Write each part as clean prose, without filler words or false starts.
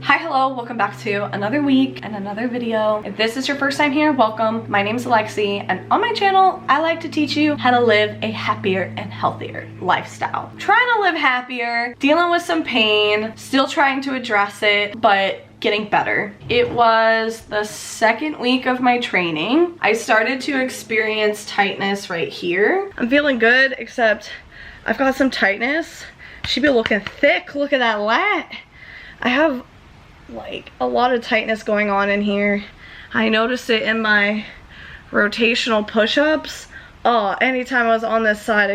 Hi, hello, welcome back to another week and another video. If this is your first time here, welcome. My name is Alexi, and on my channel, I like to teach you how to live a happier and healthier lifestyle. Trying to live happier, dealing with some pain, still trying to address it, but getting better. It was the second week of my training. I started to experience tightness right here. I'm feeling good, except I've got some tightness. Should be looking thick. Look at that lat. I have like a lot of tightness going on in here. I noticed it in my rotational push-ups. Oh, anytime I was on this side,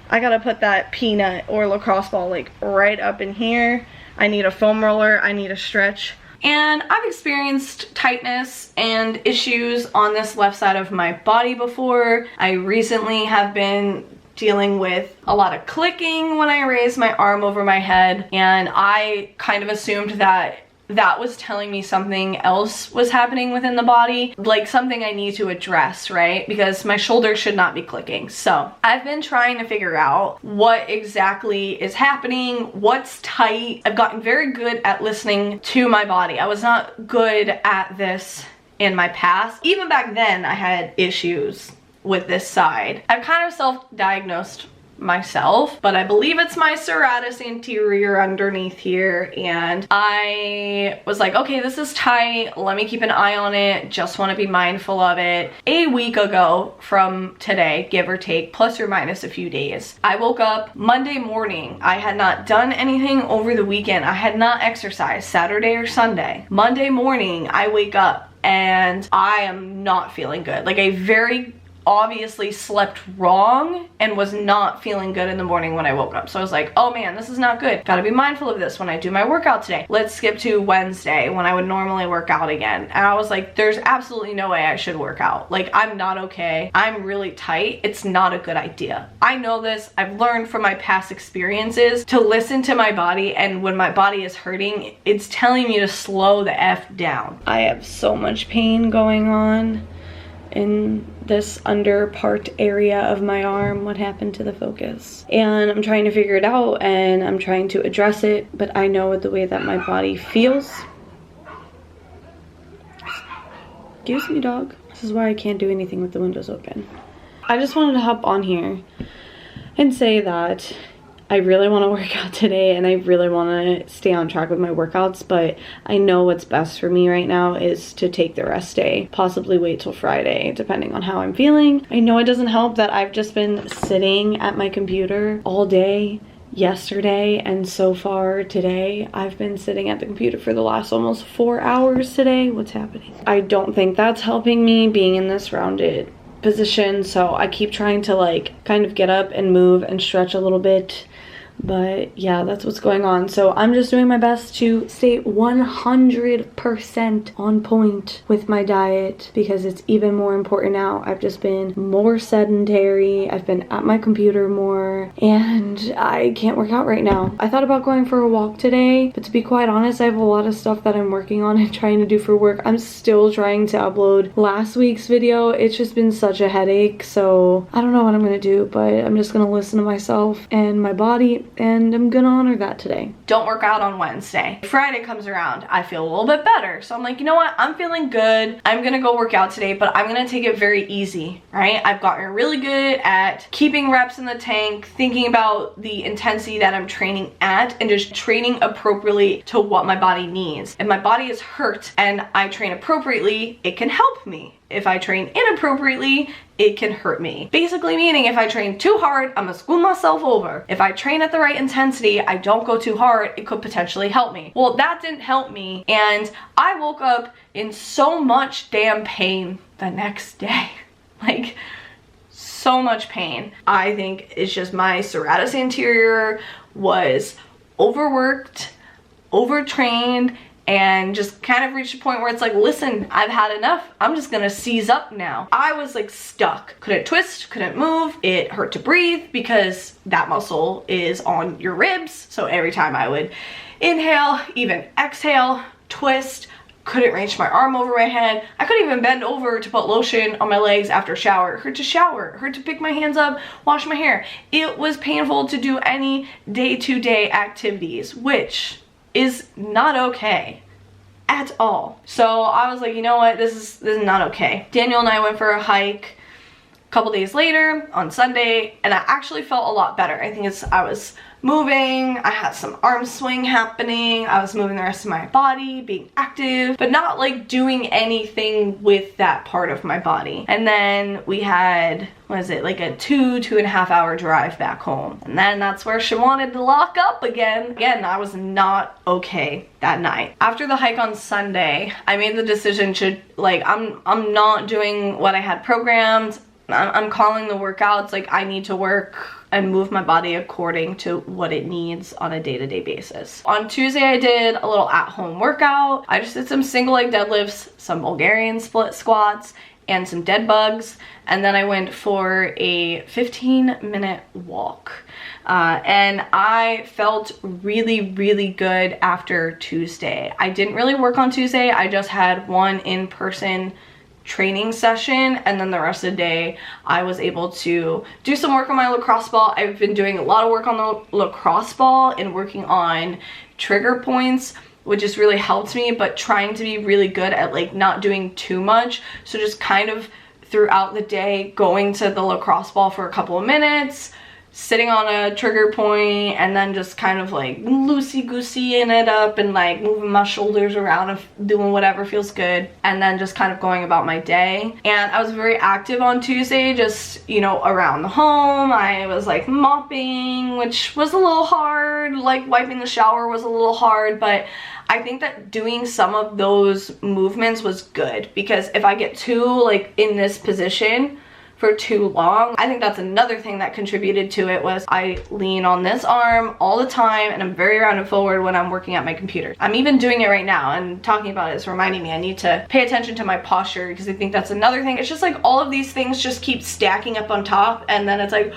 I gotta put that peanut or lacrosse ball like right up in here. I need a foam roller, I need a stretch. And I've experienced tightness and issues on this left side of my body before. I recently have been dealing with a lot of clicking when I raised my arm over my head, and I kind of assumed that that was telling me something else was happening within the body, like something I need to address, right? Because my shoulder should not be clicking. So I've been trying to figure out what exactly is happening, what's tight. I've gotten very good at listening to my body. I was not good at this in my past. Even back then, I had issues with this side. I've kind of self-diagnosed myself, but I believe it's my serratus anterior underneath here, and I was like, okay, this is tight, let me keep an eye on it, just want to be mindful of it. A week ago from today, give or take, plus or minus a few days, I woke up Monday morning. I had not done anything over the weekend. I had not exercised Saturday or Sunday. Monday morning, I wake up and I am not feeling good. Like, I very obviously slept wrong and was not feeling good in the morning when I woke up. So I was like, oh man, this is not good. Gotta be mindful of this when I do my workout today. Let's skip to Wednesday when I would normally work out again. And I was like, there's absolutely no way I should work out. Like, I'm not okay. I'm really tight. It's not a good idea. I know this. I've learned from my past experiences to listen to my body, and when my body is hurting, it's telling me to slow the F down. I have so much pain going on in this under part area of my arm. What happened to the focus? And I'm trying to figure it out, and I'm trying to address it, but I know the way that my body feels. Excuse me, dog. This is why I can't do anything with the windows open. I just wanted to hop on here and say that I really want to work out today, and I really want to stay on track with my workouts, but I know what's best for me right now is to take the rest day, possibly wait till Friday, depending on how I'm feeling. I know it doesn't help that I've just been sitting at my computer all day yesterday, and so far today I've been sitting at the computer for the last almost 4 hours today. What's happening? I don't think that's helping me being in this rounded position, so I keep trying to like kind of get up and move and stretch a little bit. But yeah, that's what's going on. So I'm just doing my best to stay 100% on point with my diet, because it's even more important now. I've just been more sedentary. I've been at my computer more, and I can't work out right now. I thought about going for a walk today, but to be quite honest, I have a lot of stuff that I'm working on and trying to do for work. I'm still trying to upload last week's video. It's just been such a headache, so I don't know what I'm gonna do, but I'm just gonna listen to myself and my body, and I'm gonna honor that today. Don't work out on Wednesday. Friday comes around, I feel a little bit better. So I'm like, you know what? I'm feeling good. I'm gonna go work out today, but I'm gonna take it very easy, right? I've gotten really good at keeping reps in the tank, thinking about the intensity that I'm training at, and just training appropriately to what my body needs. If my body is hurt and I train appropriately, it can help me. If I train inappropriately, it can hurt me. Basically meaning if I train too hard, I'm gonna screw myself over. If I train at the right intensity, I don't go too hard, it could potentially help me. Well, that didn't help me, and I woke up in so much damn pain the next day. Like, so much pain. I think it's just my serratus anterior was overworked, overtrained, and just kind of reached a point where it's like, listen, I've had enough. I'm just gonna seize up now. I was like stuck. Couldn't twist, couldn't move. It hurt to breathe because that muscle is on your ribs. So every time I would inhale, even exhale, twist, couldn't reach my arm over my head. I couldn't even bend over to put lotion on my legs after a shower. It hurt to shower, it hurt to pick my hands up, wash my hair. It was painful to do any day-to-day activities, which is not okay at all. So I was like, you know what, this is not okay. Daniel and I went for a hike a couple days later on Sunday, and I actually felt a lot better. I think I was moving, I had some arm swing happening, I was moving the rest of my body, being active, but not like doing anything with that part of my body. And then we had, what is it, like a 2.5 hour drive back home. And then that's where she wanted to lock up again. Again, I was not okay that night. After the hike on Sunday, I made the decision to, like, I'm not doing what I had programmed. I'm calling the workouts, like, I need to work and move my body according to what it needs on a day-to-day basis. On Tuesday, I did a little at-home workout. I just did some single leg deadlifts, some Bulgarian split squats, and some dead bugs. And then I went for a 15-minute walk. And I felt really, really good after Tuesday. I didn't really work on Tuesday. I just had one in-person training session, and then the rest of the day I was able to do some work on my lacrosse ball. I've been doing a lot of work on the lacrosse ball and working on trigger points, which has really helped me, but trying to be really good at like not doing too much. So just kind of throughout the day going to the lacrosse ball for a couple of minutes, sitting on a trigger point, and then just kind of like loosey-gooseying it up and like moving my shoulders around and doing whatever feels good, and then just kind of going about my day. And I was very active on Tuesday, just, you know, around the home. I was like mopping, which was a little hard, like wiping the shower was a little hard, but I think that doing some of those movements was good, because if I get too like in this position for too long, I think that's another thing that contributed to it, was I lean on this arm all the time and I'm very rounded forward when I'm working at my computer. I'm even doing it right now, and talking about it is reminding me I need to pay attention to my posture, because I think that's another thing. It's just like all of these things just keep stacking up on top, and then it's like,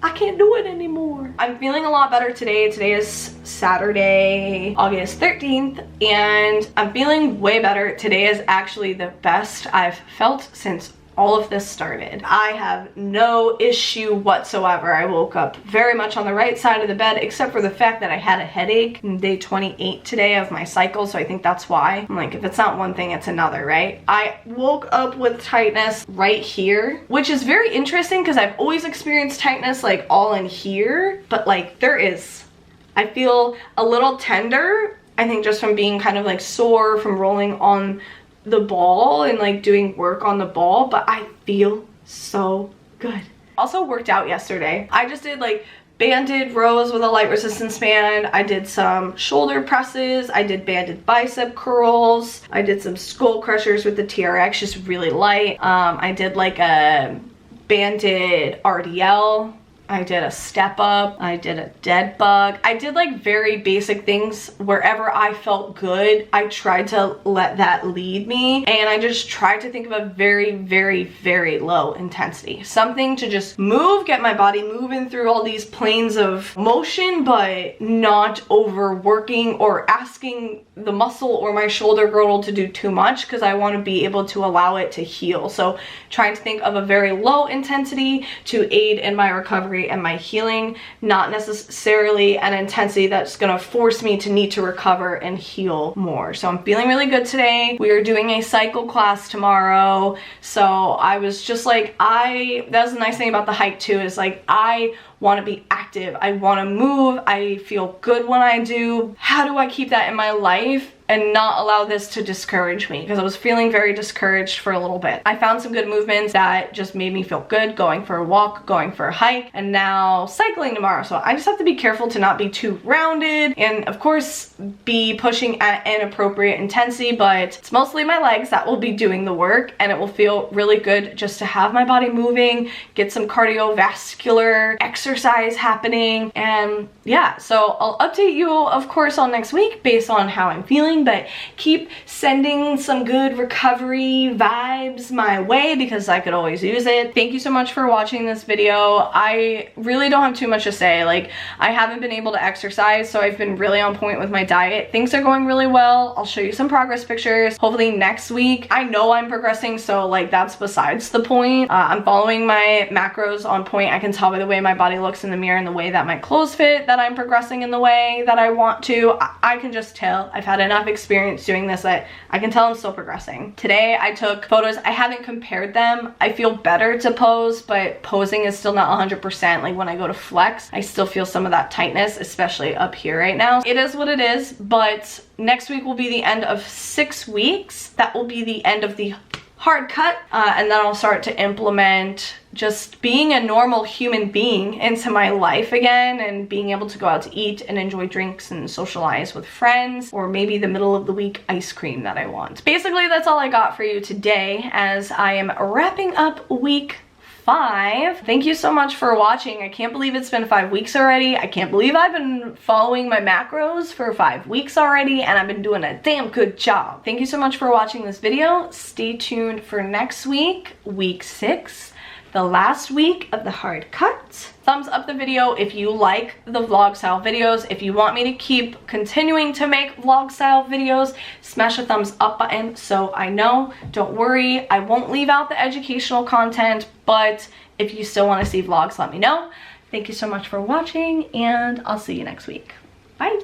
I can't do it anymore. I'm feeling a lot better today. Today is Saturday, August 13th, and I'm feeling way better. Today is actually the best I've felt since all of this started. I have no issue whatsoever. I woke up very much on the right side of the bed, except for the fact that I had a headache in day 28 today of my cycle, so I think that's why. I'm like, if it's not one thing, it's another, right? I woke up with tightness right here, which is very interesting because I've always experienced tightness like all in here, but like I feel a little tender, I think just from being kind of like sore from rolling on the ball and like doing work on the ball, but I feel so good. Also worked out yesterday. I just did like banded rows with a light resistance band. I did some shoulder presses. I did banded bicep curls. I did some skull crushers with the TRX, just really light. I did like a banded RDL. I did a step up, I did a dead bug. I did like very basic things. Wherever I felt good, I tried to let that lead me, and I just tried to think of a very, very, very low intensity. Something to just move, get my body moving through all these planes of motion, but not overworking or asking the muscle or my shoulder girdle to do too much, because I want to be able to allow it to heal. So trying to think of a very low intensity to aid in my recovery and my healing, not necessarily an intensity that's gonna force me to need to recover and heal more. So I'm feeling really good today. We are doing a cycle class tomorrow, so I was just like, that's the nice thing about the hike too, is like I want to be active, I want to move, I feel good when I do. How do I keep that in my life and not allow this to discourage me? Because I was feeling very discouraged for a little bit. I found some good movements that just made me feel good, going for a walk, going for a hike, and now cycling tomorrow. So I just have to be careful to not be too rounded, and of course be pushing at an appropriate intensity, but it's mostly my legs that will be doing the work, and it will feel really good just to have my body moving, get some cardiovascular exercise happening. And yeah, so I'll update you of course on next week based on how I'm feeling, but keep sending some good recovery vibes my way, because I could always use it. Thank you so much for watching this video. I really don't have too much to say. Like, I haven't been able to exercise, so I've been really on point with my diet. Things are going really well. I'll show you some progress pictures hopefully next week. I know I'm progressing, so like that's besides the point. I'm following my macros on point. I can tell by the way my body body looks in the mirror and the way that my clothes fit, that I'm progressing in the way that I want to. I can just tell. I've had enough experience doing this that I can tell I'm still progressing. Today I took photos. I haven't compared them. I feel better to pose, but posing is still not 100%. Like when I go to flex, I still feel some of that tightness, especially up here right now. It is what it is, but next week will be the end of 6 weeks. That will be the end of the hard cut, and then I'll start to implement just being a normal human being into my life again, and being able to go out to eat and enjoy drinks and socialize with friends, or maybe the middle of the week ice cream that I want. Basically, that's all I got for you today as I am wrapping up week 5. Thank you so much for watching. I can't believe it's been 5 weeks already. I can't believe I've been following my macros for 5 weeks already, and I've been doing a damn good job. Thank you so much for watching this video. Stay tuned for next week, week 6, the last week of the hard cut. Thumbs up the video if you like the vlog style videos. If you want me to keep continuing to make vlog style videos, smash a thumbs up button so I know. Don't worry, I won't leave out the educational content, but if you still want to see vlogs, let me know. Thank you so much for watching, and I'll see you next week. Bye.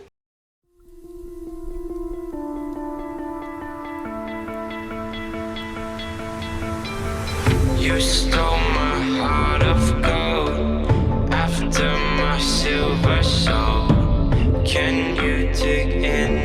You stole my heart of gold after my silver soul. Can you dig in?